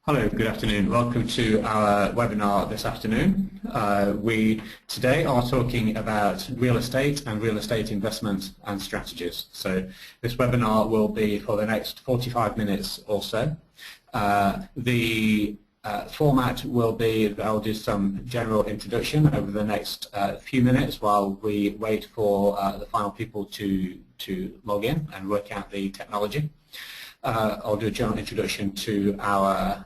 Hello, good afternoon. Welcome to our webinar this afternoon. We today are talking about real estate and real estate investment and strategies. So this webinar will be for the next 45 minutes or so. The format will be that I'll do some general introduction over the next few minutes while we wait for the final people to log in and work out the technology. I'll do a general introduction to our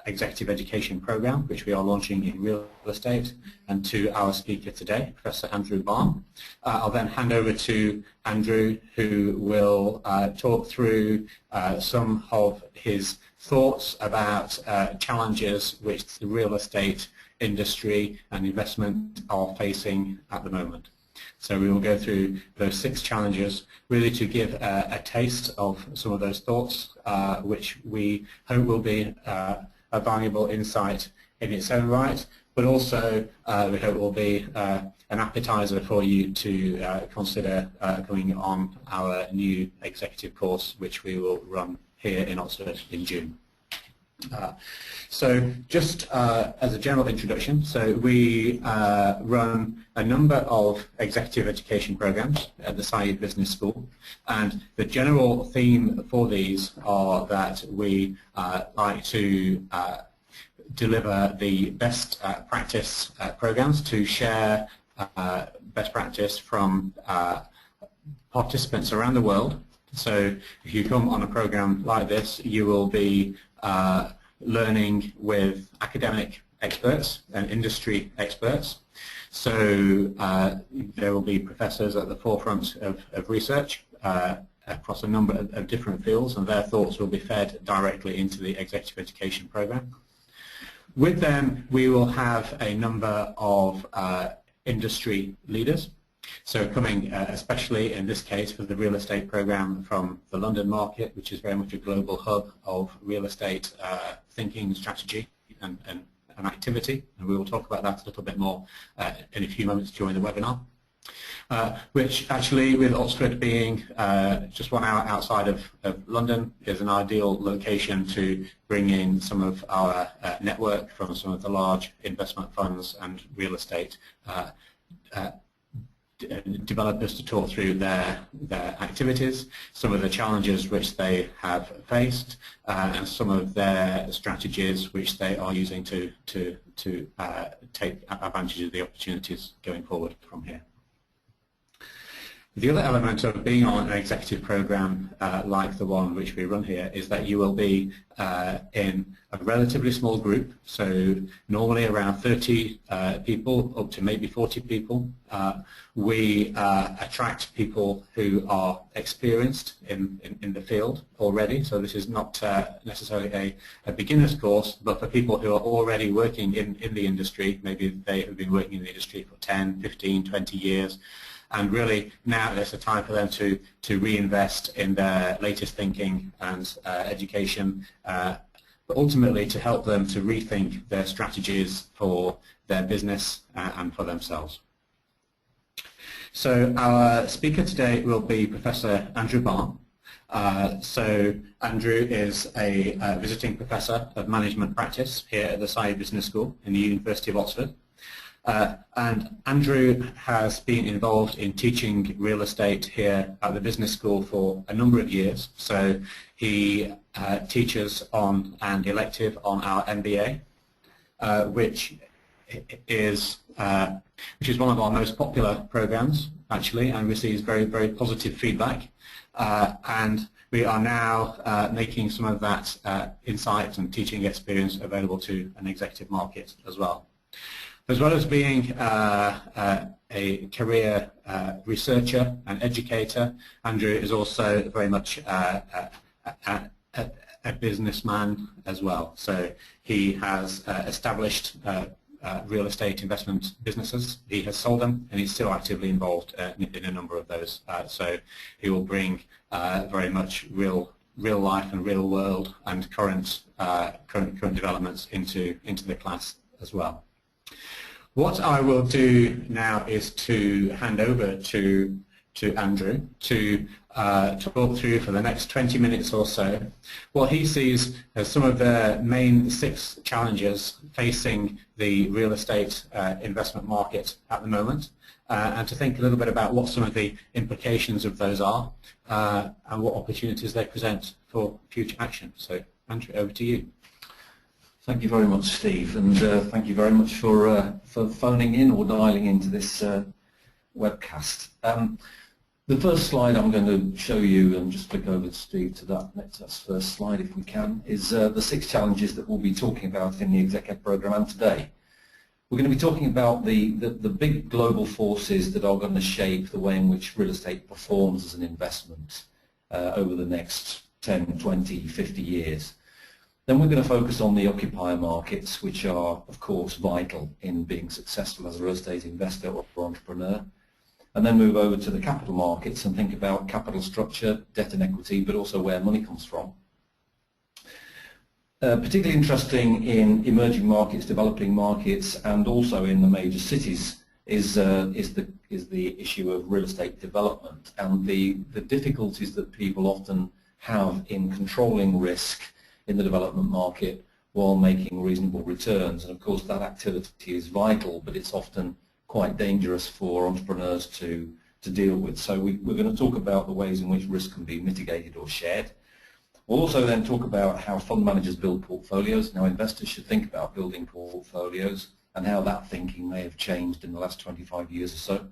executive education program, which we are launching in real estate, and to our speaker today, Professor Andrew Baum. I'll then hand over to Andrew, who will talk through some of his thoughts about challenges which the real estate industry and investment are facing at the moment. So we will go through those 6 challenges, really to give a taste of some of those thoughts, which we hope will be a valuable insight in its own right, but also we hope will be an appetizer for you to consider coming on our new executive course, which we will run here in Oxford in June. So just as a general introduction, so we run a number of executive education programs at the Saïd Business School, and the general theme for these are that we like to deliver the best practice programs to share best practice from participants around the world. So if you come on a program like this, you will be learning with academic experts and industry experts. So there will be professors at the forefront of research across a number of different fields, and their thoughts will be fed directly into the executive education program. With them, we will have a number of industry leaders. So coming especially in this case for the real estate program from the London market, which is very much a global hub of real estate thinking, strategy and activity, and we will talk about that a little bit more in a few moments during the webinar. Which actually, with Oxford being just 1 hour outside of London, is an ideal location to bring in some of our network from some of the large investment funds and real estate developers to talk through their activities, some of the challenges which they have faced, and some of their strategies which they are using to take advantage of the opportunities going forward from here. The other element of being on an executive program like the one which we run here is that you will be in a relatively small group, so normally around 30 people up to maybe 40 people. We attract people who are experienced in the field already, so this is not necessarily a beginner's course, but for people who are already working in the industry. Maybe they have been working in the industry for 10, 15, 20 years. And really now there's a time for them to reinvest in their latest thinking and education, but ultimately to help them to rethink their strategies for their business and for themselves. So our speaker today will be Professor Andrew Baum. So Andrew is a visiting professor of management practice here at the Saïd Business School in the University of Oxford. And Andrew has been involved in teaching real estate here at the business school for a number of years. So he teaches on an elective on our MBA, which is one of our most popular programs actually, and receives very, very positive feedback. And we are now making some of that insights and teaching experience available to an executive market as well. As well as being a career researcher and educator, Andrew is also very much a businessman as well. So he has established real estate investment businesses. He has sold them, and he's still actively involved in a number of those. So he will bring very much real life and real world and current developments into the class as well. What I will do now is to hand over to Andrew to talk through for the next 20 minutes or so what he sees as some of the main 6 challenges facing the real estate investment market at the moment, and to think a little bit about what some of the implications of those are and what opportunities they present for future action. So, Andrew, over to you. Thank you very much, Steve, and thank you very much for phoning in or dialing into this webcast. The first slide I'm going to show you, and just flick over to Steve to that's first slide if we can, is the 6 challenges that we'll be talking about in the Executive Programme today. We're going to be talking about the big global forces that are going to shape the way in which real estate performs as an investment over the next 10, 20, 50 years. Then we're going to focus on the occupier markets, which are, of course, vital in being successful as a real estate investor or entrepreneur. And then move over to the capital markets and think about capital structure, debt and equity, but also where money comes from. Particularly interesting in emerging markets, developing markets, and also in the major cities is the issue of real estate development and the difficulties that people often have in controlling risk in the development market while making reasonable returns. And of course that activity is vital, but it's often quite dangerous for entrepreneurs to deal with. So we're going to talk about the ways in which risk can be mitigated or shared. We'll also then talk about how fund managers build portfolios, and how investors should think about building portfolios, and how that thinking may have changed in the last 25 years or so.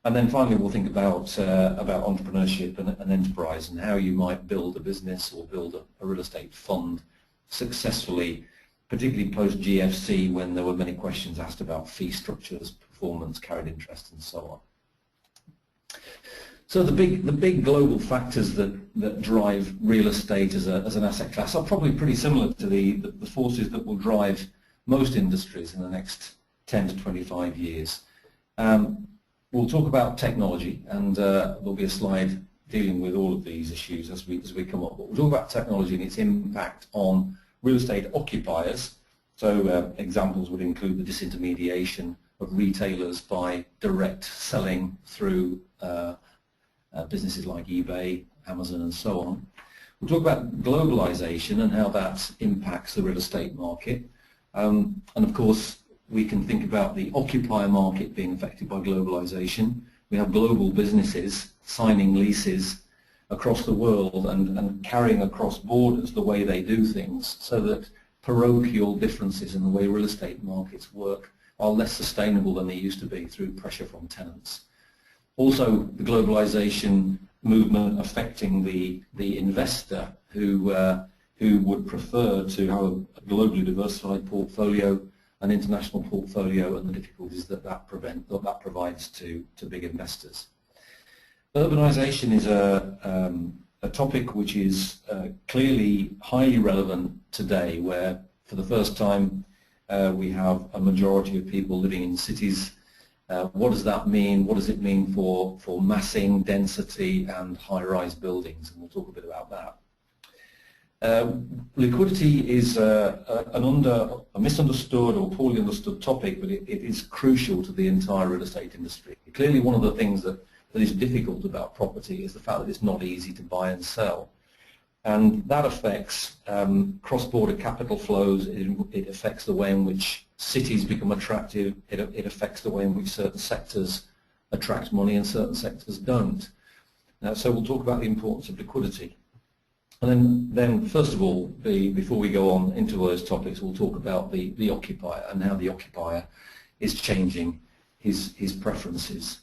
And then finally we'll think about entrepreneurship and enterprise, and how you might build a business or build a real estate fund successfully, particularly post-GFC, when there were many questions asked about fee structures, performance, carried interest, and so on. So the big global factors that drive real estate as an asset class are probably pretty similar to the forces that will drive most industries in the next 10 to 25 years. We'll talk about technology, and there'll be a slide dealing with all of these issues as we come up. But we'll talk about technology and its impact on real estate occupiers. So examples would include the disintermediation of retailers by direct selling through businesses like eBay, Amazon, and so on. We'll talk about globalization and how that impacts the real estate market. And of course, we can think about the occupier market being affected by globalization. We have global businesses signing leases across the world and carrying across borders the way they do things, so that parochial differences in the way real estate markets work are less sustainable than they used to be through pressure from tenants. Also, the globalization movement affecting the investor who would prefer to have a globally diversified portfolio, an international portfolio, and the difficulties that provides to big investors. Urbanization is a topic which is clearly highly relevant today, where for the first time we have a majority of people living in cities. What does that mean? What does it mean for massing, density, and high-rise buildings? And we'll talk a bit about that. Liquidity is a misunderstood or poorly understood topic, but it is crucial to the entire real estate industry. Clearly, one of the things that is difficult about property is the fact that it's not easy to buy and sell. And that affects cross-border capital flows. It affects the way in which cities become attractive. It affects the way in which certain sectors attract money and certain sectors don't. So we'll talk about the importance of liquidity. And then first of all, before we go on into those topics, we'll talk about the occupier and how the occupier is changing his preferences.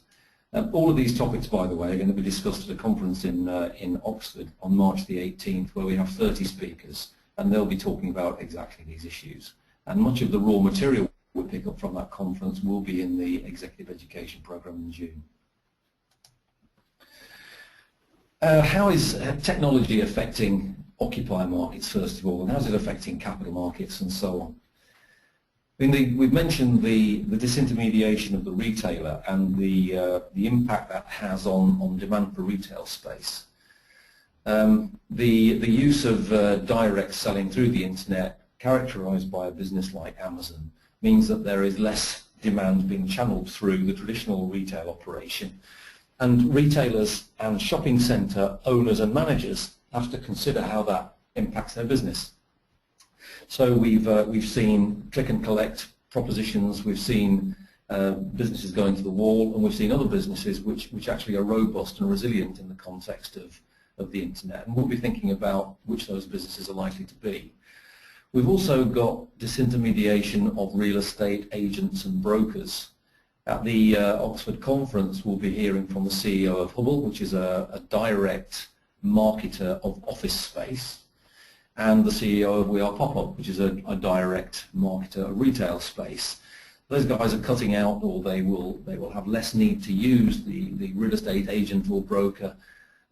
All of these topics, by the way, are going to be discussed at a conference in Oxford on March the 18th, where we have 30 speakers, and they'll be talking about exactly these issues. And much of the raw material we'll pick up from that conference will be in the Executive Education Programme in June. How is technology affecting occupier markets, first of all, and how is it affecting capital markets and so on? I mean, we've mentioned the disintermediation of the retailer and the impact that has on demand for retail space. The use of direct selling through the internet, characterized by a business like Amazon, means that there is less demand being channeled through the traditional retail operation. And retailers and shopping centre owners and managers have to consider how that impacts their business. So we've seen click and collect propositions, we've seen businesses going to the wall, and we've seen other businesses which actually are robust and resilient in the context of the internet. And we'll be thinking about which those businesses are likely to be. We've also got disintermediation of real estate agents and brokers. At the Oxford conference, we'll be hearing from the CEO of Hubble, which is a direct marketer of office space, and the CEO of We Are Pop-Up, which is a direct marketer of retail space. Those guys are cutting out, or they will have less need to use the real estate agent or broker.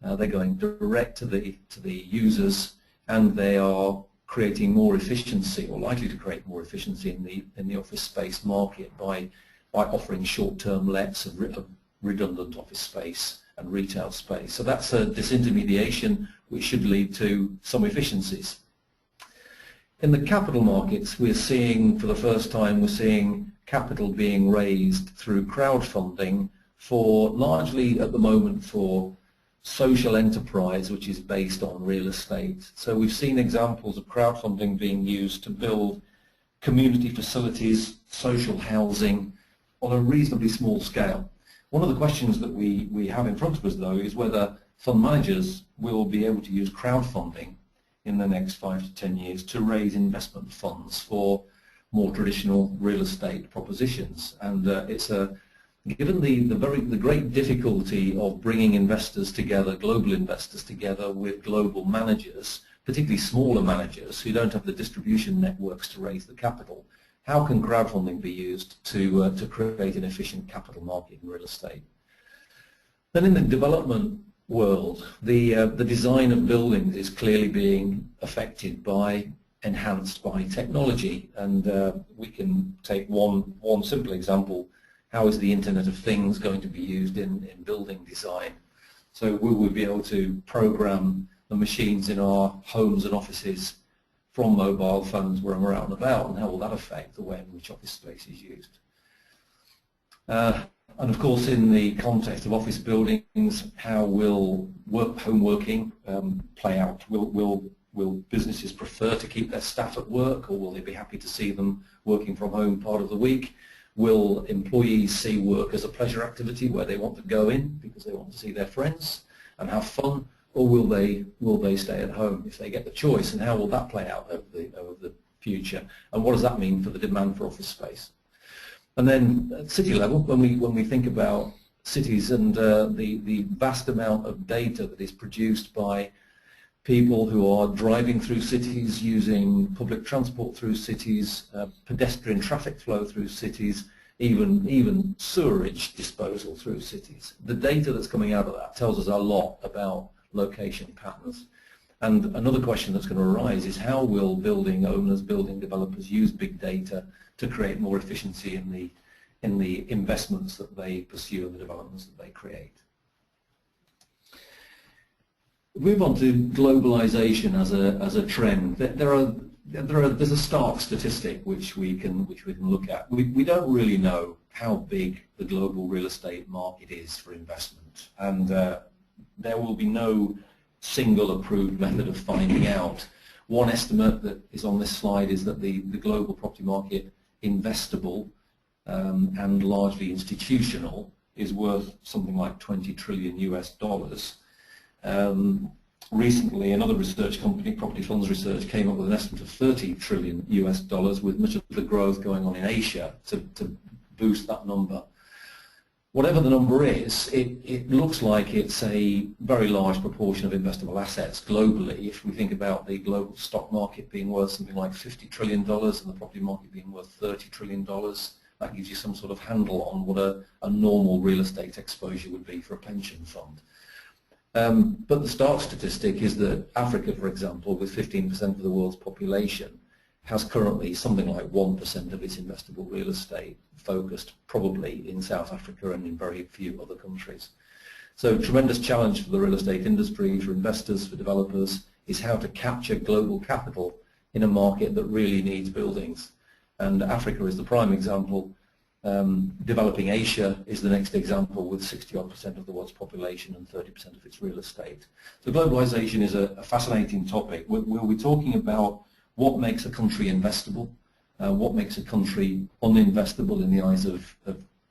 They're going direct to the users, and they are creating more efficiency, or likely to create more efficiency in the office space market by offering short-term lets of redundant office space and retail space. So that's a disintermediation which should lead to some efficiencies. In the capital markets, we're seeing, for the first time, we're seeing capital being raised through crowdfunding for, largely at the moment, for social enterprise which is based on real estate. So we've seen examples of crowdfunding being used to build community facilities, social housing on a reasonably small scale. One of the questions that we have in front of us, though, is whether fund managers will be able to use crowdfunding in the next 5 to 10 years to raise investment funds for more traditional real estate propositions. And given the great difficulty of bringing investors together, global investors together with global managers, particularly smaller managers who don't have the distribution networks to raise the capital, how can crowdfunding be used to create an efficient capital market in real estate? Then in the development world, the design of buildings is clearly being affected enhanced by technology, and we can take one simple example. How is the Internet of Things going to be used in building design? So we will be able to program the machines in our homes and offices from mobile phones when we're out and about, and how will that affect the way in which office space is used? And of course, in the context of office buildings, how will home working play out? Will businesses prefer to keep their staff at work, or will they be happy to see them working from home part of the week? Will employees see work as a pleasure activity where they want to go in because they want to see their friends and have fun, or will they stay at home if they get the choice? And how will that play out over the future? And what does that mean for the demand for office space? And then at city level, when we think about cities and the vast amount of data that is produced by people who are driving through cities, using public transport through cities, pedestrian traffic flow through cities, even sewerage disposal through cities. The data that's coming out of that tells us a lot about location patterns. And another question that's going to arise is how will building owners, building developers use big data to create more efficiency in the investments that they pursue and the developments that they create. Move on to globalization as a trend. There's a stark statistic which we can look at. We don't really know how big the global real estate market is for investment, and there will be no single approved method of finding out. One estimate that is on this slide is that the global property market, investable and largely institutional, is worth something like $20 trillion US. Recently, another research company, Property Funds Research, came up with an estimate of $30 trillion US, with much of the growth going on in Asia to boost that number. Whatever the number is, it looks like it's a very large proportion of investable assets globally. If we think about the global stock market being worth something like $50 trillion and the property market being worth $30 trillion, that gives you some sort of handle on what a normal real estate exposure would be for a pension fund. But the stark statistic is that Africa, for example, with 15% of the world's population, has currently something like 1% of its investable real estate focused probably in South Africa and in very few other countries. So tremendous challenge for the real estate industry, for investors, for developers, is how to capture global capital in a market that really needs buildings. And Africa is the prime example. Developing Asia is the next example, with 60-odd% of the world's population and 30% of its real estate. So globalization is a fascinating topic. We'll be talking about what makes a country investable, what makes a country uninvestable in the eyes of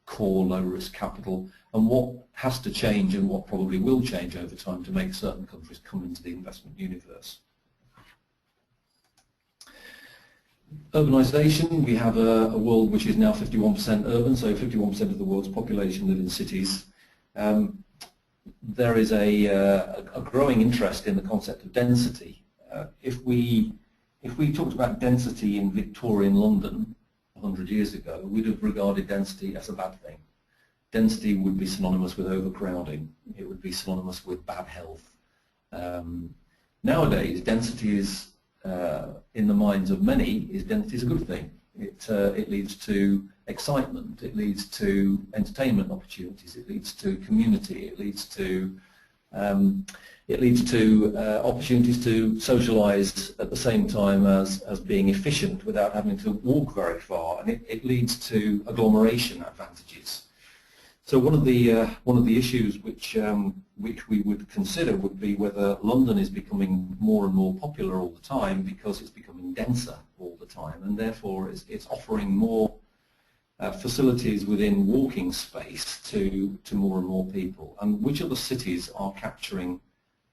core low-risk capital, and what has to change and what probably will change over time to make certain countries come into the investment universe. Urbanisation, we have a world which is now 51% urban, so 51% of the world's population live in cities. There is a growing interest in the concept of density. If we talked about density in Victorian London 100 years ago, we'd have regarded density as a bad thing. Density would be synonymous with overcrowding. It would be synonymous with bad health. Nowadays, density is in the minds of many, density is a good thing. It leads to excitement, it leads to entertainment opportunities, it leads to community, it leads to opportunities to socialise at the same time as being efficient without having to walk very far, and it leads to agglomeration advantages. So one of the issues which we would consider would be whether London is becoming more and more popular all the time because it's becoming denser all the time, and therefore it's offering more facilities within walking space to more and more people. And which other cities are capturing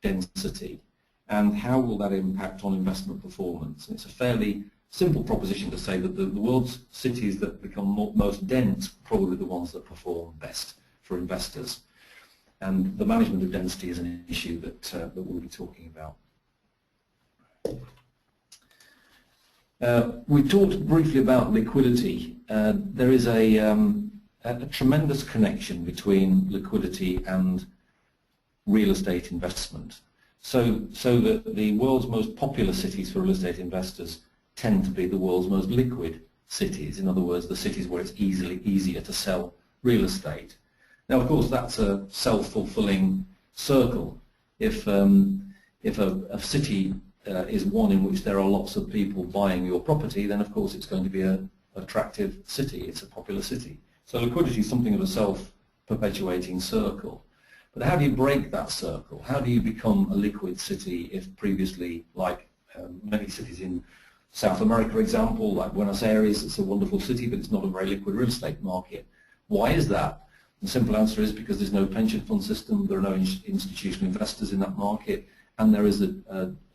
density, and how will that impact on investment performance? And it's a fairly simple proposition to say that the world's cities that become most dense are probably the ones that perform best for investors. And the management of density is an issue that we'll be talking about. We talked briefly about liquidity. There is a tremendous connection between liquidity and real estate investment. So that the world's most popular cities for real estate investors tend to be the world's most liquid cities. In other words, the cities where it's easier to sell real estate. Now, of course, that's a self-fulfilling circle. If a city is one in which there are lots of people buying your property, then of course it's going to be an attractive city. It's a popular city. So liquidity is something of a self-perpetuating circle. But how do you break that circle? How do you become a liquid city if previously, like many cities in South America, for example, like Buenos Aires, it's a wonderful city, but it's not a very liquid real estate market. Why is that? The simple answer is because there's no pension fund system, there are no institutional investors in that market, and there is a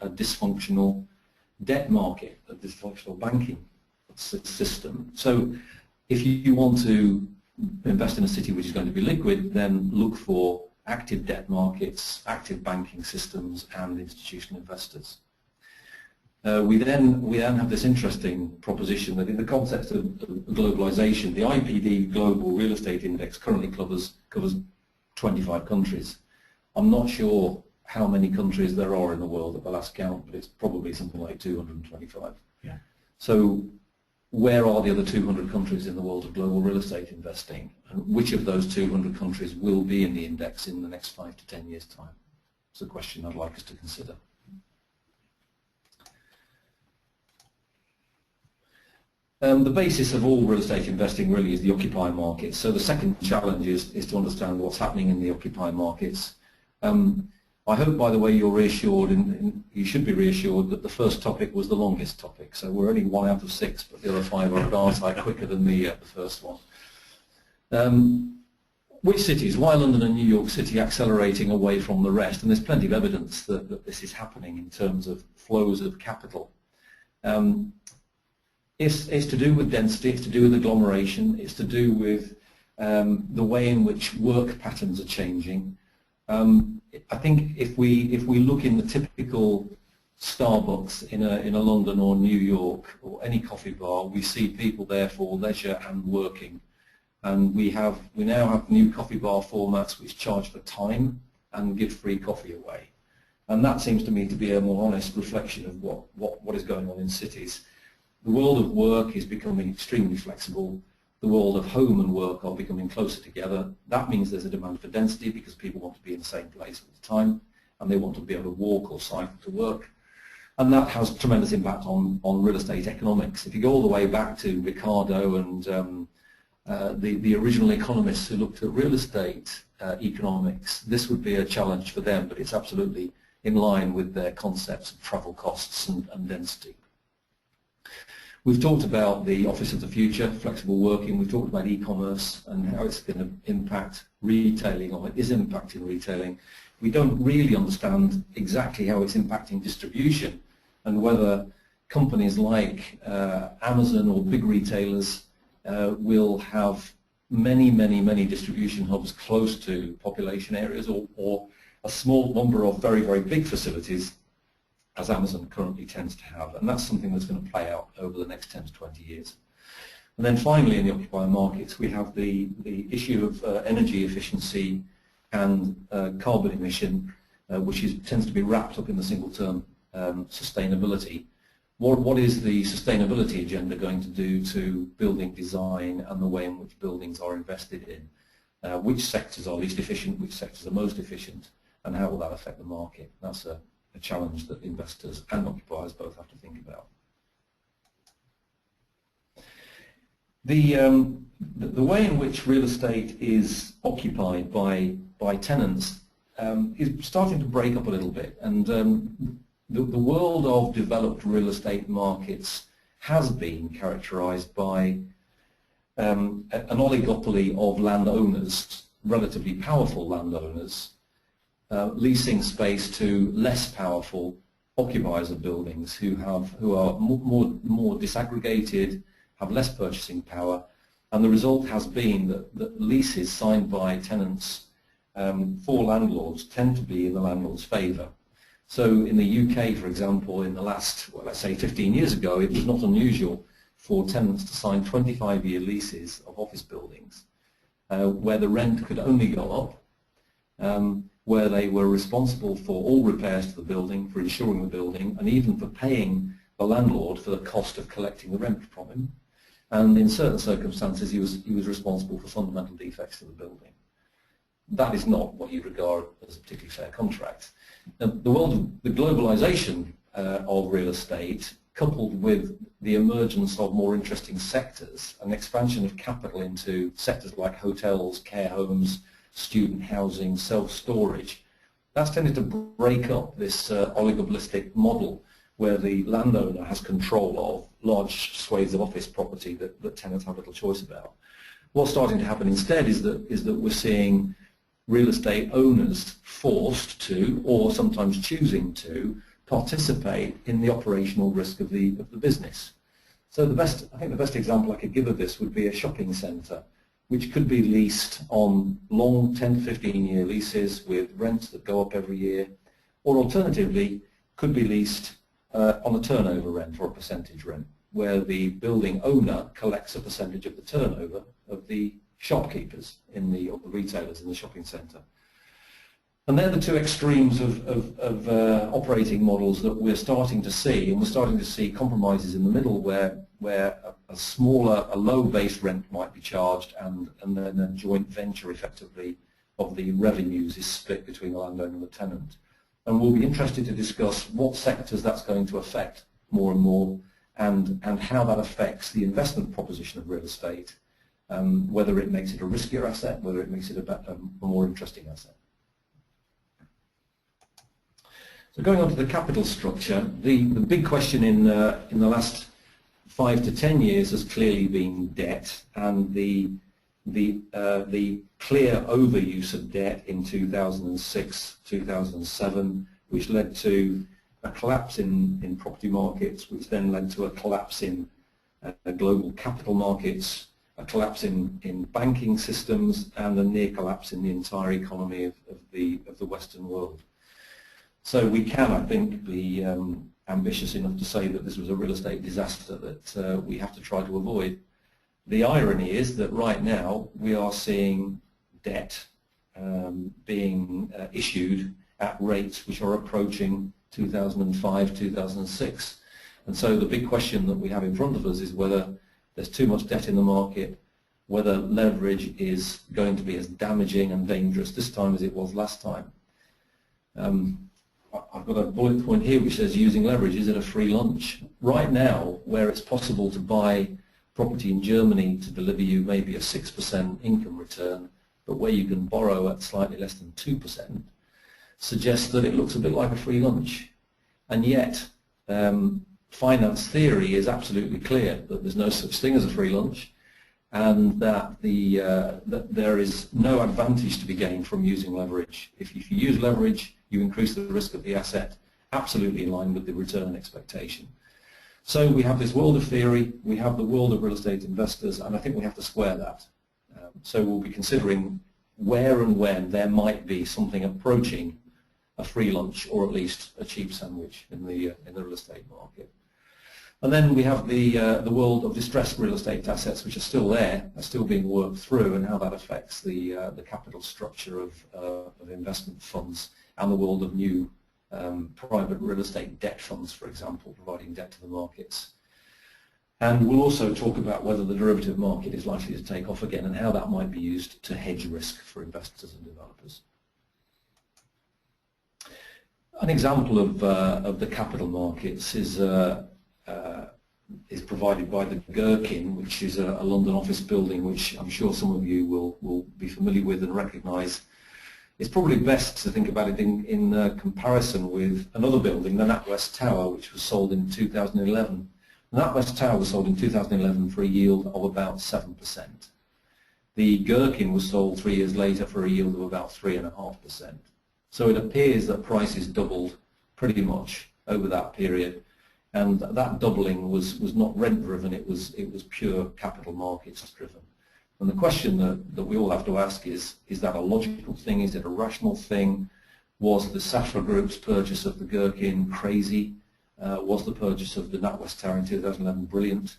dysfunctional debt market, a dysfunctional banking system. So if you want to invest in a city which is going to be liquid, then look for active debt markets, active banking systems, and institutional investors. We then have this interesting proposition that in the context of globalization, the IPD Global Real Estate Index currently covers 25 countries. I'm not sure how many countries there are in the world at the last count, but it's probably something like 225. Yeah. So where are the other 200 countries in the world of global real estate investing, and which of those 200 countries will be in the index in the next 5 to 10 years' time? It's a question I'd like us to consider. The basis of all real estate investing really is the occupier market. So the second challenge is to understand what's happening in the occupier markets. I hope, by the way, you're reassured, and you should be reassured, that the first topic was the longest topic. So we're only 1 out of 6, but the other 5 are advanced quicker than the first one. Which cities? Why London and New York City accelerating away from the rest? And there's plenty of evidence that this is happening in terms of flows of capital. It's to do with density, it's to do with agglomeration, it's to do with the way in which work patterns are changing. I think if we look in the typical Starbucks in a London or New York or any coffee bar, we see people there for leisure and working. And we now have new coffee bar formats which charge for time and give free coffee away. And that seems to me to be a more honest reflection of what is going on in cities. The world of work is becoming extremely flexible. The world of home and work are becoming closer together. That means there's a demand for density because people want to be in the same place all the time, and they want to be able to walk or cycle to work. And that has tremendous impact on real estate economics. If you go all the way back to Ricardo and the original economists who looked at real estate economics, this would be a challenge for them, but it's absolutely in line with their concepts of travel costs and density. We've talked about the office of the future, flexible working. We've talked about e-commerce and how it's going to impact retailing, or it is impacting retailing. We don't really understand exactly how it's impacting distribution and whether companies like Amazon or big retailers will have many distribution hubs close to population areas, or a small number of very big facilities, as Amazon currently tends to have. And that's something that's going to play out over the next 10 to 20 years. And then finally, in the occupier markets, we have the issue of energy efficiency and carbon emission, which tends to be wrapped up in the single term sustainability. What is the sustainability agenda going to do to building design and the way in which buildings are invested in? Which sectors are least efficient, which sectors are most efficient, and how will that affect the market? That's a challenge that investors and occupiers both have to think about. The way in which real estate is occupied by tenants is starting to break up a little bit, and the world of developed real estate markets has been characterized by an oligopoly of landowners, relatively powerful landowners, leasing space to less powerful occupiers of buildings who are more disaggregated, have less purchasing power, and the result has been that leases signed by tenants for landlords tend to be in the landlord's favour. So in the UK, for example, in the last, well, let's say 15 years ago, it was not unusual for tenants to sign 25-year leases of office buildings where the rent could only go up, where they were responsible for all repairs to the building, for insuring the building, and even for paying the landlord for the cost of collecting the rent from him. And in certain circumstances, he was responsible for fundamental defects to the building. That is not what you regard as a particularly fair contract. Now, the globalization of real estate, coupled with the emergence of more interesting sectors and expansion of capital into sectors like hotels, care homes, student housing, self-storage, that's tended to break up this oligopolistic model where the landowner has control of large swathes of office property that tenants have little choice about. What's starting to happen instead is that we're seeing real estate owners forced to, or sometimes choosing to, participate in the operational risk of the business. So I think the best example I could give of this would be a shopping centre, which could be leased on long 10 to 15-year leases with rents that go up every year, or alternatively could be leased on a turnover rent or a percentage rent, where the building owner collects a percentage of the turnover of the shopkeepers or the retailers in the shopping centre. And they're the two extremes of operating models that we're starting to see, and we're starting to see compromises in the middle where a low base rent might be charged, and then a joint venture effectively of the revenues is split between the landowner and the tenant. And we'll be interested to discuss what sectors that's going to affect more and more, and how that affects the investment proposition of real estate, whether it makes it a riskier asset, whether it makes it a more interesting asset. So going on to the capital structure, the big question in the last 5 to 10 years has clearly been debt, and the clear overuse of debt in 2006, 2007, which led to a collapse in property markets, which then led to a collapse in global capital markets, a collapse in banking systems, and a near collapse in the entire economy of the Western world. So we can, I think, be ambitious enough to say that this was a real estate disaster that we have to try to avoid. The irony is that right now we are seeing debt being issued at rates which are approaching 2005, 2006. And so the big question that we have in front of us is whether there's too much debt in the market, whether leverage is going to be as damaging and dangerous this time as it was last time. I've got a bullet point here which says using leverage, is it a free lunch? Right now, where it's possible to buy property in Germany to deliver you maybe a 6% income return, but where you can borrow at slightly less than 2%, suggests that it looks a bit like a free lunch. And yet, finance theory is absolutely clear that there's no such thing as a free lunch, and that that there is no advantage to be gained from using leverage. If you use leverage, you increase the risk of the asset, absolutely in line with the return expectation. So we have this world of theory, we have the world of real estate investors, and I think we have to square that. So we'll be considering where and when there might be something approaching a free lunch, or at least a cheap sandwich in the real estate market. And then we have the world of distressed real estate assets, which are still there, are still being worked through, and how that affects the capital structure of investment funds, and the world of new private real estate debt funds, for example, providing debt to the markets. And we'll also talk about whether the derivative market is likely to take off again, and how that might be used to hedge risk for investors and developers. An example of the capital markets is provided by the Gherkin, which is a London office building, which I'm sure some of you will be familiar with and recognise. It's probably best to think about it in comparison with another building, the NatWest Tower, which was sold in 2011. The NatWest Tower was sold in 2011 for a yield of about 7%. The Gherkin was sold 3 years later for a yield of about 3.5%. So it appears that prices doubled pretty much over that period, and that doubling was not rent driven, it was pure capital markets driven. And the question that we all have to ask is that a logical thing? Is it a rational thing? Was the Safra Group's purchase of the Gherkin crazy? Was the purchase of the NatWest Tower in 2011 brilliant?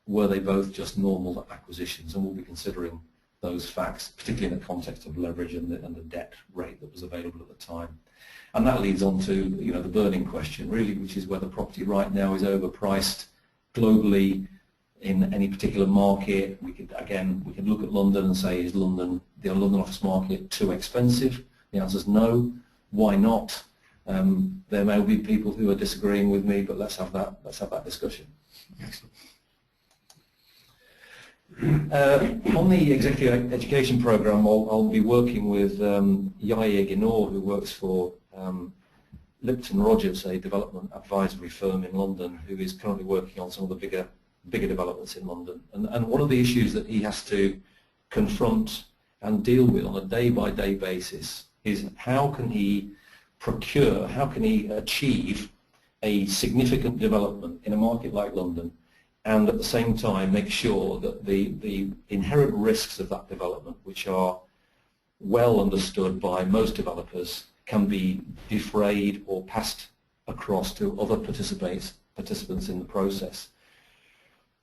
Were they both just normal acquisitions? And we'll be considering those facts, particularly in the context of leverage and the debt rate that was available at the time. And that leads on to the burning question, really, which is whether property right now is overpriced globally in any particular market. We could look at London and say, is the London office market too expensive? The answer is no. Why not? There may be people who are disagreeing with me, but let's have that discussion. Excellent. On the executive education program, I'll be working with Yair Ginor, who works for Lipton Rogers, a development advisory firm in London, who is currently working on some of the bigger developments in London. And one of the issues that he has to confront and deal with on a day-by-day basis is how can he procure, how can he achieve a significant development in a market like London, and at the same time make sure that the inherent risks of that development, which are well understood by most developers, can be defrayed or passed across to other participants in the process.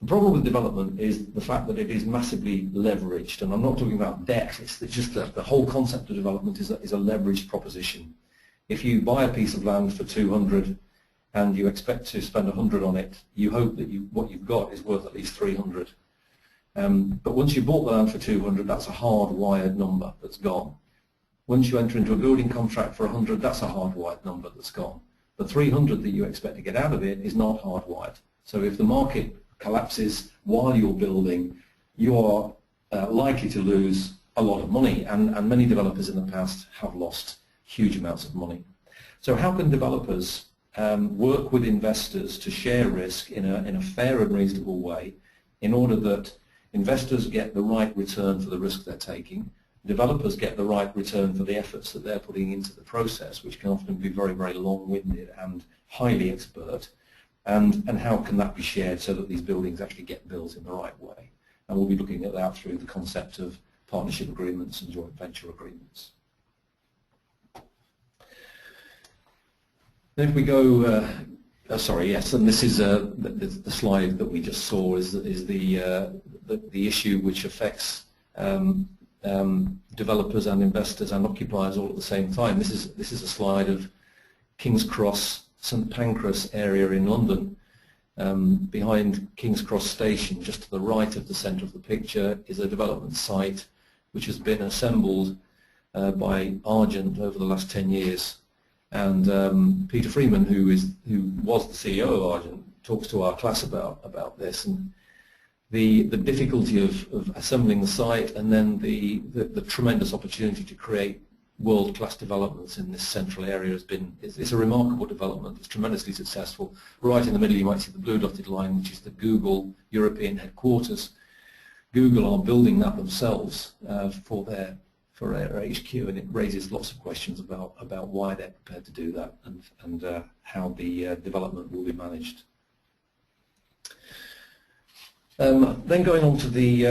The problem with development is the fact that it is massively leveraged, and I'm not talking about debt, it's just that the whole concept of development is a leveraged proposition. If you buy a piece of land for 200 and you expect to spend 100 on it, you hope that what you've got is worth at least 300. But once you bought the land for 200, that's a hardwired number that's gone. Once you enter into a building contract for 100, that's a hardwired number that's gone. The 300 that you expect to get out of it is not hardwired. So if the market collapses while you're building, you are likely to lose a lot of money, and many developers in the past have lost huge amounts of money. So how can developers work with investors to share risk in a fair and reasonable way, in order that investors get the right return for the risk they're taking, developers get the right return for the efforts that they're putting into the process, which can often be very, very long-winded and highly expert, and how can that be shared so that these buildings actually get built in the right way? And we'll be looking at that through the concept of partnership agreements and joint venture agreements. Then if we go, and this is the slide that we just saw is the issue which affects developers and investors and occupiers all at the same time. This is a slide of King's Cross, St Pancras area in London. Behind King's Cross Station, just to the right of the centre of the picture, is a development site which has been assembled by Argent over the last 10 years. And Peter Freeman, who was the CEO of Argent, talks to our class about this, and the difficulty of assembling the site, and then the tremendous opportunity to create world-class developments in this central area it's a remarkable development. It's tremendously successful. Right in the middle you might see the blue dotted line, which is the Google European headquarters. Google are building that themselves for their HQ, and it raises lots of questions about why they're prepared to do that, and how the development will be managed. Then going on to the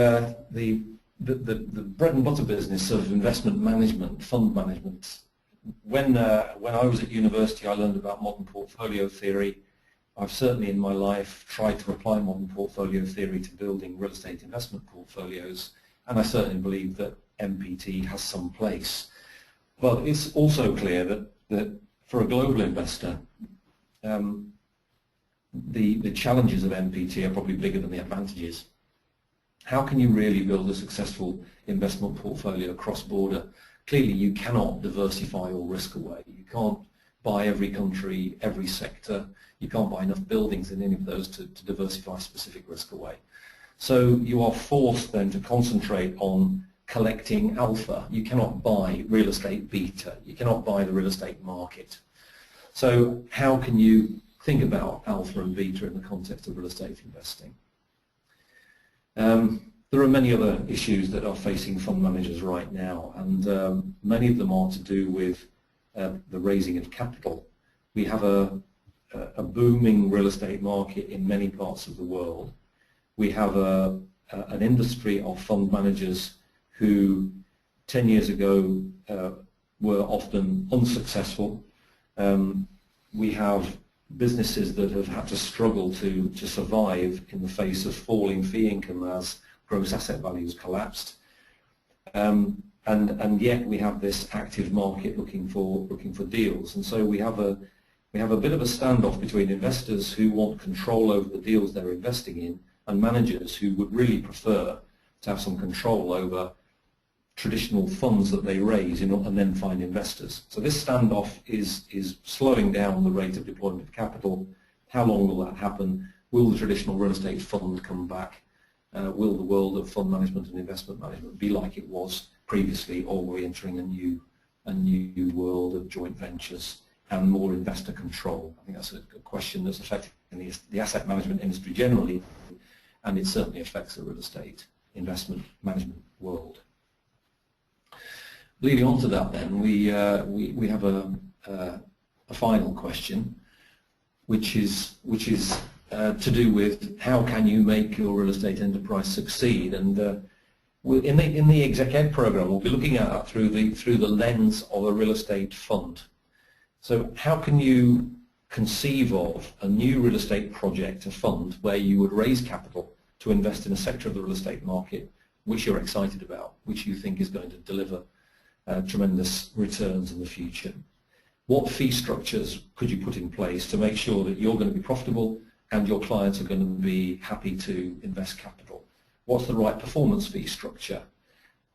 bread and butter business of investment management, fund management. When I was at university, I learned about modern portfolio theory. I've certainly in my life tried to apply modern portfolio theory to building real estate investment portfolios, and I certainly believe that MPT has some place. But it's also clear that for a global investor, the challenges of MPT are probably bigger than the advantages. How can you really build a successful investment portfolio cross-border? Clearly you cannot diversify all risk away. You can't buy every country, every sector. You can't buy enough buildings in any of those to diversify specific risk away. So you are forced then to concentrate on collecting alpha. You cannot buy real estate beta. You cannot buy the real estate market. So how can you think about alpha and beta in the context of real estate investing? There are many other issues that are facing fund managers right now, and many of them are to do with the raising of capital. We have a booming real estate market in many parts of the world. We have an industry of fund managers who 10 years ago were often unsuccessful. We have businesses that have had to struggle to survive in the face of falling fee income as gross asset values collapsed, and yet we have this active market looking for deals, and so we have a bit of a standoff between investors who want control over the deals they're investing in and managers who would really prefer to have some control over traditional funds that they raise and then find investors. So this standoff is slowing down the rate of deployment of capital. How long will that happen? Will the traditional real estate fund come back? Will the world of fund management and investment management be like it was previously, or are we entering a new world of joint ventures and more investor control? I think that's a question that's affecting the asset management industry generally, and it certainly affects the real estate investment management world. Leading on to that, then, we have a final question, which is to do with how can you make your real estate enterprise succeed. And in the Exec Ed program, we'll be looking at that through the lens of a real estate fund. So how can you conceive of a new real estate project, a fund, where you would raise capital to invest in a sector of the real estate market which you're excited about, which you think is going to deliver tremendous returns in the future? What fee structures could you put in place to make sure that you're going to be profitable and your clients are going to be happy to invest capital? What's the right performance fee structure?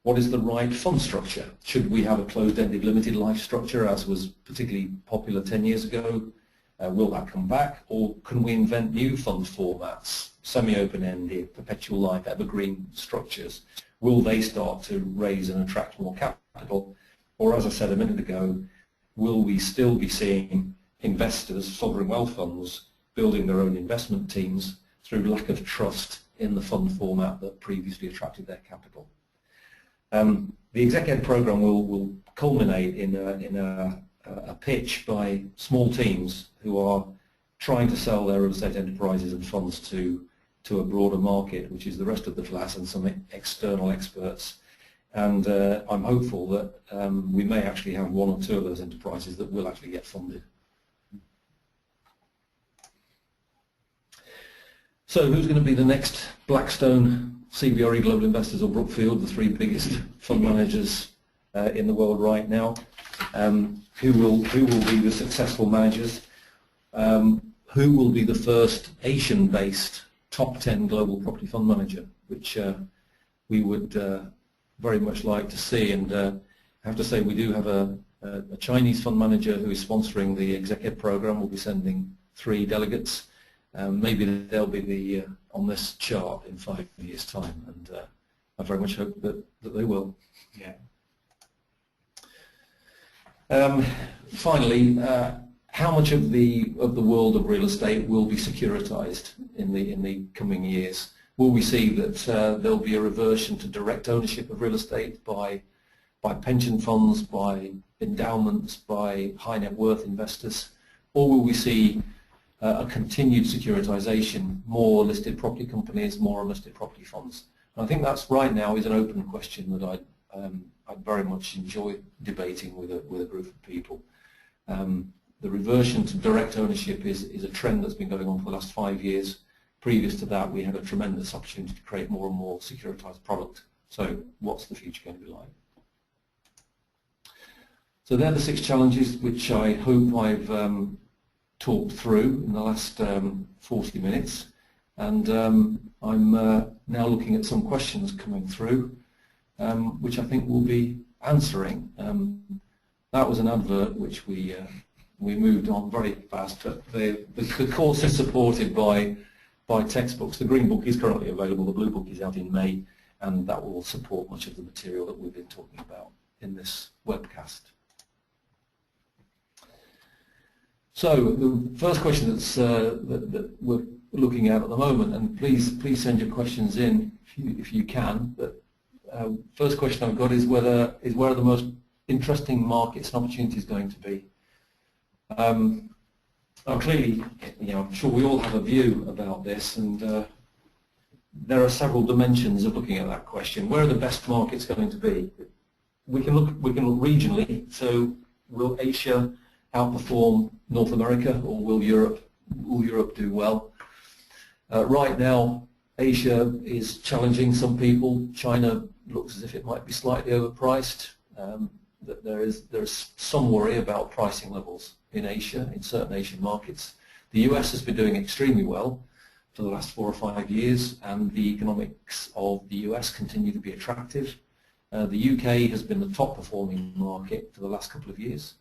What is the right fund structure? Should we have a closed-ended limited life structure, as was particularly popular 10 years ago? Will that come back? Or can we invent new fund formats, semi-open-ended, perpetual life, evergreen structures? Will they start to raise and attract more capital? Or, as I said a minute ago, will we still be seeing investors, sovereign wealth funds, building their own investment teams through lack of trust in the fund format that previously attracted their capital? The Exec Ed program will culminate in a pitch by small teams who are trying to sell their real estate enterprises and funds to a broader market, which is the rest of the class and some external experts. And I'm hopeful that we may actually have one or two of those enterprises that will actually get funded. So who's going to be the next Blackstone, CBRE Global Investors, or Brookfield, the three biggest fund managers in the world right now? Who will be the successful managers? Who will be the first Asian-based top 10 global property fund manager, which we would very much like to see. And I have to say, we do have a A Chinese fund manager who is sponsoring the executive program will be sending 3 delegates. Maybe they'll be on this chart in 5 years' time, and I very much hope that they will. Yeah. Finally, how much of the world of real estate will be securitized in the coming years? Will we see that there'll be a reversion to direct ownership of real estate by pension funds, by endowments, by high net worth investors, or will we see a continued securitization, more listed property companies, more unlisted property funds? And I think that's right now is an open question that I'd very much enjoy debating with a group of people. The reversion to direct ownership is a trend that's been going on for the last 5 years. Previous to that, we had a tremendous opportunity to create more and more securitized product. So what's the future going to be like? So they're the 6 challenges which I hope I've talked through in the last 40 minutes. And I'm now looking at some questions coming through, which I think we'll be answering. That was an advert which we moved on very fast. But the course is supported by textbooks. The green book is currently available. The blue book is out in May, and that will support much of the material that we've been talking about in this webcast. So the first question that we're looking at the moment, and please send your questions in if you can. But first question I've got is where are the most interesting markets and opportunities going to be? Clearly, I'm sure we all have a view about this, and there are several dimensions of looking at that question. Where are the best markets going to be? We can look regionally. So will Asia outperform North America, or will Europe do well? Right now, Asia is challenging some people. China looks as if it might be slightly overpriced. There is some worry about pricing levels in Asia, in certain Asian markets. The US has been doing extremely well for the last 4 or 5 years, and the economics of the US continue to be attractive. The UK has been the top performing market for the last couple of years.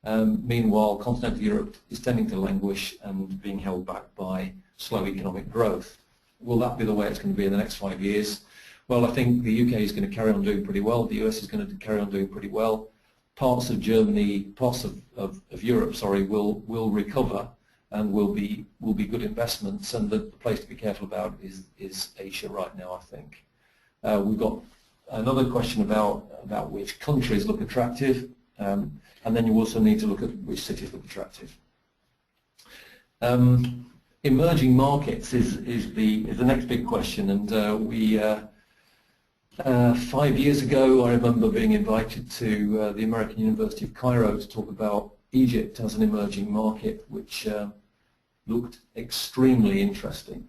Meanwhile, continental Europe is tending to languish and being held back by slow economic growth. Will that be the way it's going to be in the next 5 years? Well, I think the UK is going to carry on doing pretty well. The US is going to carry on doing pretty well. Parts of Germany, parts of Europe, sorry, will recover and will be good investments. And the place to be careful about is Asia right now, I think. We've got another question about which countries look attractive, and then you also need to look at which cities look attractive. Emerging markets is the next big question, and 5 years ago, I remember being invited to the American University of Cairo to talk about Egypt as an emerging market, which looked extremely interesting.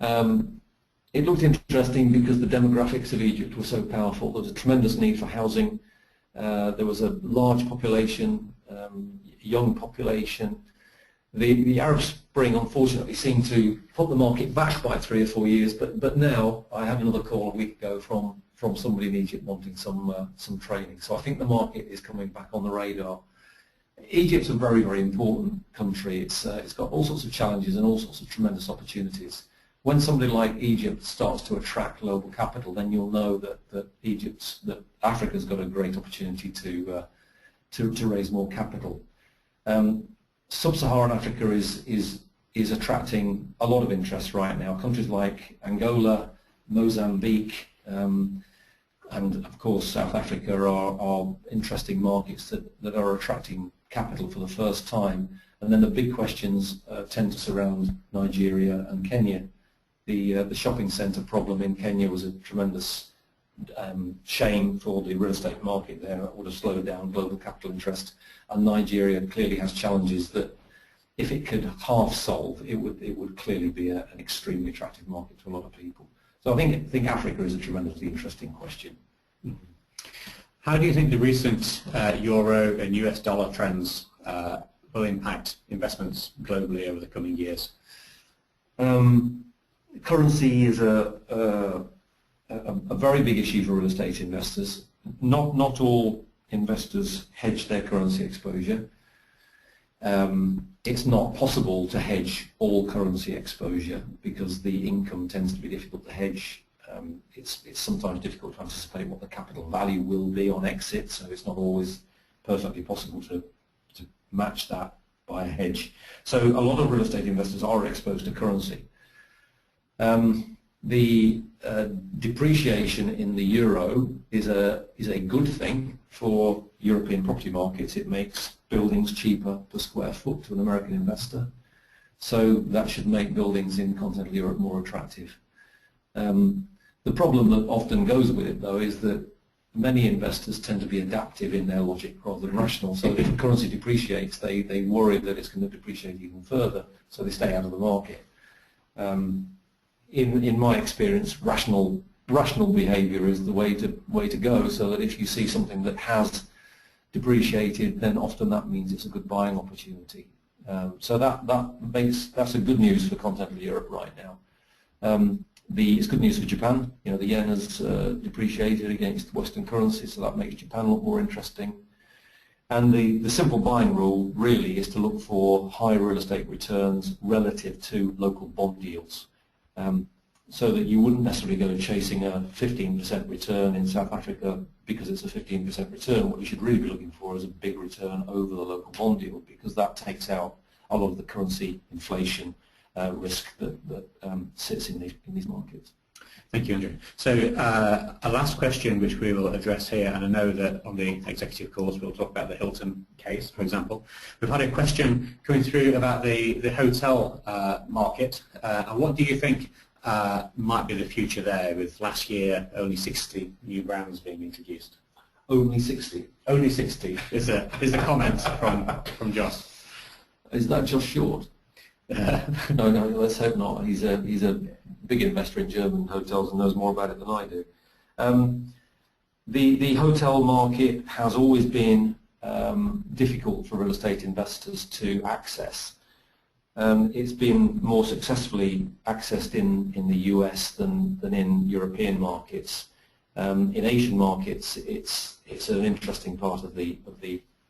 It looked interesting because the demographics of Egypt were so powerful. There was a tremendous need for housing. There was a large population, young population. The Arab Spring, unfortunately, seemed to put the market back by 3 or 4 years. But now I had another call a week ago from somebody in Egypt wanting some training. So I think the market is coming back on the radar. Egypt's a very, very important country. It's got all sorts of challenges and all sorts of tremendous opportunities. When somebody like Egypt starts to attract global capital, then you'll know that Africa's got a great opportunity to raise more capital. Sub-Saharan Africa is attracting a lot of interest right now. Countries like Angola, Mozambique, and of course South Africa are interesting markets that are attracting capital for the first time. And then the big questions tend to surround Nigeria and Kenya. The shopping centre problem in Kenya was a tremendous shame for the real estate market there. It would have slowed down global capital interest. And Nigeria clearly has challenges that, if it could half solve, it would clearly be an extremely attractive market to a lot of people. So I think Africa is a tremendously interesting question. How do you think the recent euro and US dollar trends will impact investments globally over the coming years? Currency is a very big issue for real estate investors. Not all investors hedge their currency exposure. It's not possible to hedge all currency exposure because the income tends to be difficult to hedge. It's sometimes difficult to anticipate what the capital value will be on exit, so it's not always perfectly possible to match that by a hedge. So a lot of real estate investors are exposed to currency. The depreciation in the euro is a good thing for European property markets. It makes buildings cheaper per square foot to an American investor, so that should make buildings in continental Europe more attractive. The problem that often goes with it, though, is that many investors tend to be adaptive in their logic rather than rational. So if the currency depreciates, they worry that it's going to depreciate even further, so they stay out of the market. In my experience, rational behaviour is the way to go, so that if you see something that has depreciated, then often that means it's a good buying opportunity. So that's a good news for continental Europe right now. It's good news for Japan. You know, the yen has depreciated against Western currencies, so that makes Japan look more interesting. And the simple buying rule really is to look for high real estate returns relative to local bond yields, so that you wouldn't necessarily go chasing a 15% return in South Africa because it's a 15% return. What you should really be looking for is a big return over the local bond yield, because that takes out a lot of the currency inflation risk that sits in these markets. Thank you, Andrew. So a last question which we will address here, and I know that on the executive course we'll talk about the Hilton case, for example. We've had a question coming through about the hotel market, and what do you think might be the future there, with last year only 60 new brands being introduced? Only 60? Only 60 is a comment from Joss. Is that just short? No, let's hope not. He's a big investor in German hotels and knows more about it than I do. The hotel market has always been difficult for real estate investors to access. It's been more successfully accessed in the US than in European markets. In Asian markets, it's an interesting part of the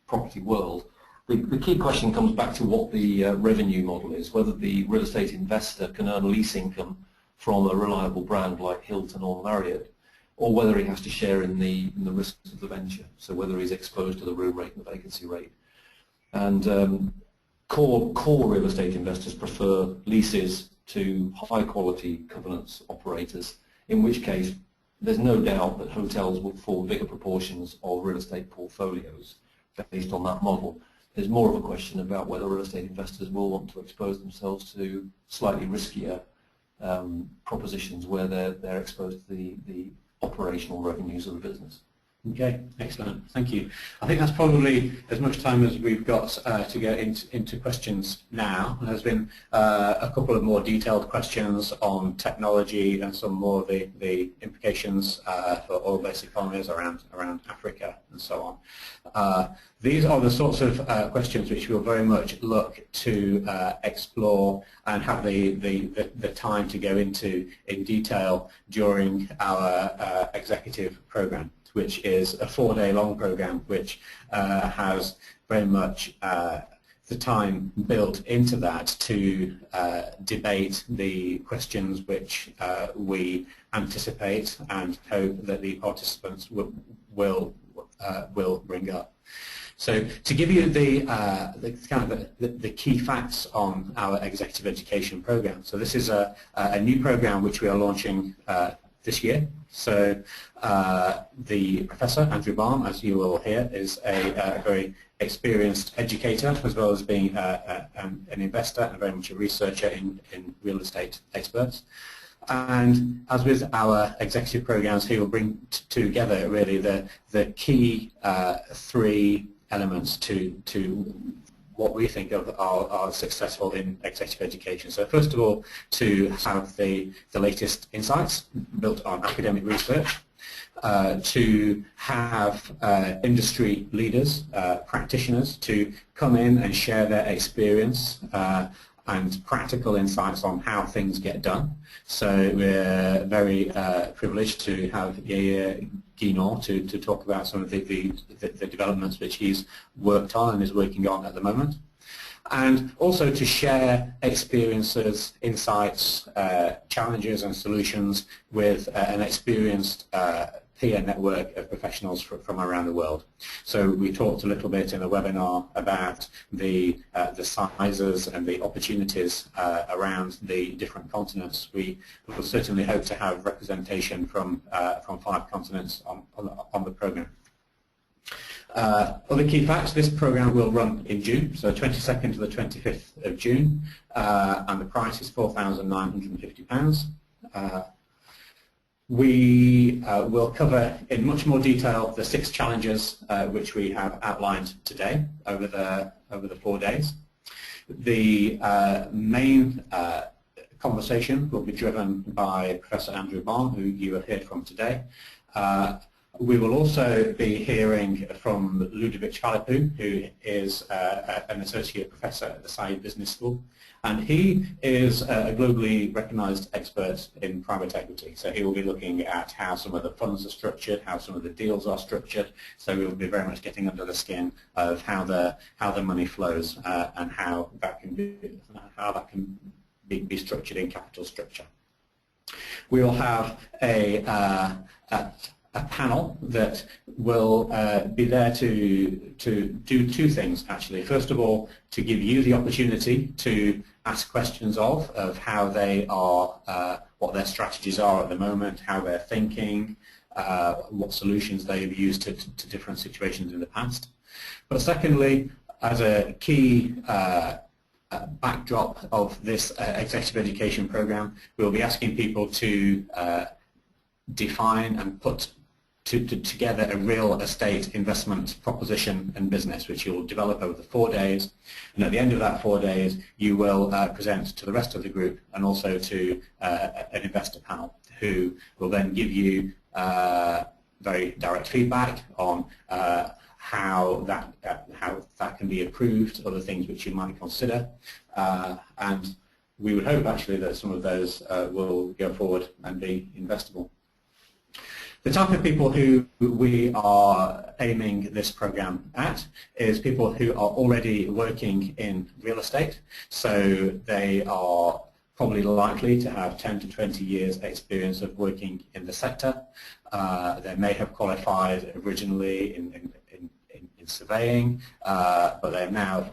property world. The key question comes back to what the revenue model is, whether the real estate investor can earn lease income from a reliable brand like Hilton or Marriott, or whether he has to share in the risks of the venture, so whether he's exposed to the room rate and the vacancy rate. And core real estate investors prefer leases to high-quality covenants operators, in which case there's no doubt that hotels will form bigger proportions of real estate portfolios based on that model. There's more of a question about whether real estate investors will want to expose themselves to slightly riskier propositions where they're exposed to the operational revenues of the business. Okay, excellent. Thank you. I think that's probably as much time as we've got to go into questions now. There's been a couple of more detailed questions on technology and some more of the implications for oil-based economies around Africa and so on. These are the sorts of questions which we'll very much look to explore and have the time to go into in detail during our executive program, which is a 4-day-long program, which has very much the time built into that to debate the questions which we anticipate and hope that the participants will bring up. So to give you the key facts on our executive education program. So this is a new program which we are launching this year. So the Professor, Andrew Baum, as you will hear, is a very experienced educator, as well as being an investor and very much a researcher in real estate experts. And as with our executive programs, he will bring together really the key 3 elements to what we think of are successful in executive education. So first of all, to have the latest insights built on academic research, to have industry leaders, practitioners, to come in and share their experience and practical insights on how things get done. So we're very privileged to have Yair Guinot to talk about some of the developments which he's worked on and is working on at the moment. And also to share experiences, insights, challenges and solutions with an experienced peer network of professionals from around the world. So we talked a little bit in the webinar about the sizes and the opportunities around the different continents. We will certainly hope to have representation from 5 continents on the program. Other key facts: this program will run in June, so 22nd to the 25th of June, and the price is £4,950. We will cover in much more detail the 6 challenges which we have outlined today over the 4 days. The main conversation will be driven by Professor Andrew Baum, who you have heard from today. We will also be hearing from Ludovic Phalippou, who is an associate professor at the Saïd Business School, and he is a globally recognized expert in private equity. So he will be looking at how some of the funds are structured, how some of the deals are structured. So we will be very much getting under the skin of how the money flows and how that can be structured in capital structure. We will have a panel that will be there to do 2 things, actually. First of all, to give you the opportunity to ask questions of how they are, what their strategies are at the moment, how they're thinking, what solutions they have used to different situations in the past. But secondly, as a key backdrop of this executive education program, we'll be asking people to define and put together a real estate investment proposition and business, which you'll develop over the 4 days. And at the end of that 4 days, you will present to the rest of the group and also to an investor panel, who will then give you very direct feedback on how that can be improved, other things which you might consider. And we would hope, actually, that some of those will go forward and be investable. The type of people who we are aiming this program at is people who are already working in real estate. So they are probably likely to have 10 to 20 years experience of working in the sector. They may have qualified originally in surveying, but they've now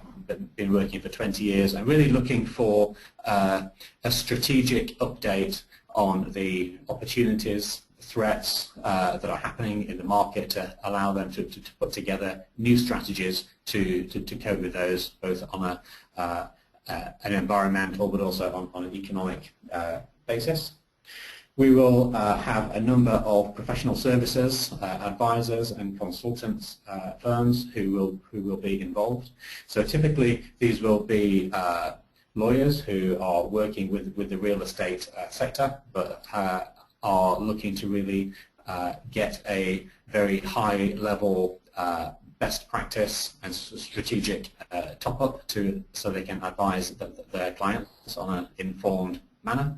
been working for 20 years and really looking for a strategic update on the opportunities, threats that are happening in the market to allow them to put together new strategies to cope with those, both on an environmental but also on an economic basis. We will have a number of professional services, advisors and consultants firms who will be involved. So typically these will be lawyers who are working with the real estate sector, but are looking to really get a very high level best practice and strategic top-up so they can advise their clients on an informed manner.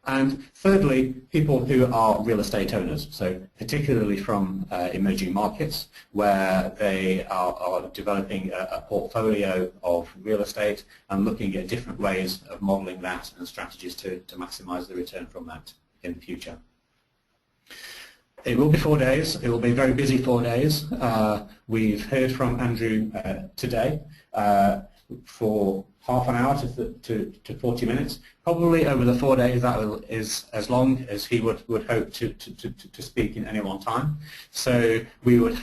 And thirdly, people who are real estate owners, so particularly from emerging markets, where they are developing a portfolio of real estate and looking at different ways of modeling that and strategies to maximize the return from that in the future. It will be 4 days. It will be a very busy 4 days. We've heard from Andrew today for half an hour to 40 minutes. Probably over the 4 days that is as long as he would hope to speak in any one time. So we would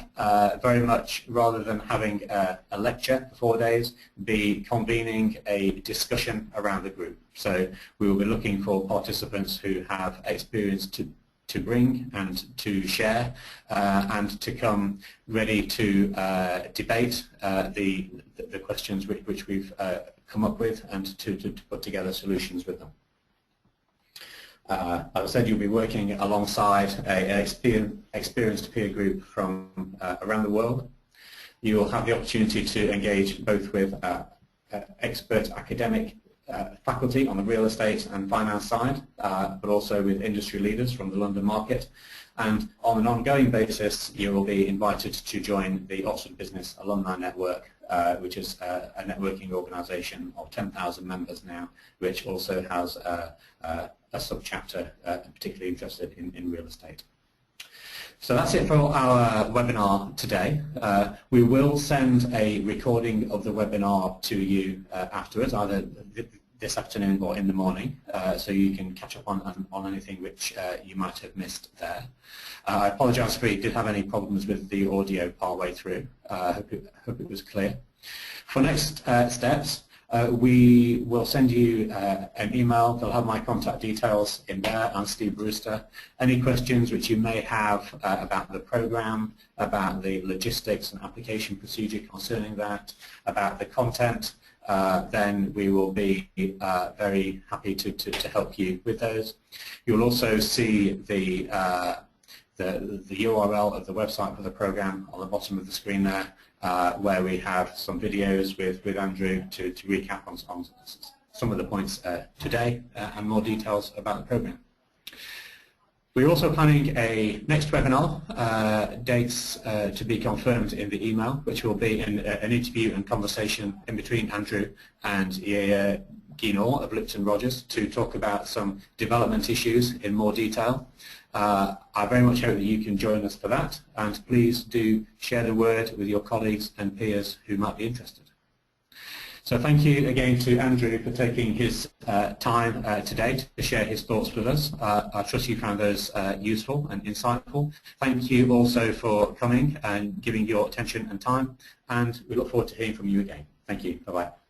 very much, rather than having a lecture for 4 days, be convening a discussion around the group. So we will be looking for participants who have experience to bring and to share and to come ready to debate the questions which we've come up with and to put together solutions with them. As I said, you'll be working alongside an experienced peer group from around the world. You will have the opportunity to engage both with expert academic faculty on the real estate and finance side, but also with industry leaders from the London market. And on an ongoing basis, you will be invited to join the Oxford Business Alumni Network, which is a networking organisation of 10,000 members now, which also has a sub-chapter particularly interested in real estate. So that's it for our webinar today. We will send a recording of the webinar to you afterwards, either this afternoon or in the morning, so you can catch up on anything which you might have missed there. I apologise if we did have any problems with the audio partway through. I hope it was clear. For next steps, we will send you an email. They'll have my contact details in there, and Steve Brewster. Any questions which you may have about the programme, about the logistics and application procedure concerning that, about the content, then we will be very happy to help you with those. You'll also see the URL of the website for the programme on the bottom of the screen there, where we have some videos with Andrew to recap on some of the points today and more details about the programme. We're also planning a next webinar, dates to be confirmed in the email, which will be an interview and conversation in between Andrew and Yaya Guinor of Lipton Rogers to talk about some development issues in more detail. I very much hope that you can join us for that, and please do share the word with your colleagues and peers who might be interested. So thank you again to Andrew for taking his time today to share his thoughts with us. I trust you found those useful and insightful. Thank you also for coming and giving your attention and time, and we look forward to hearing from you again. Thank you. Bye-bye.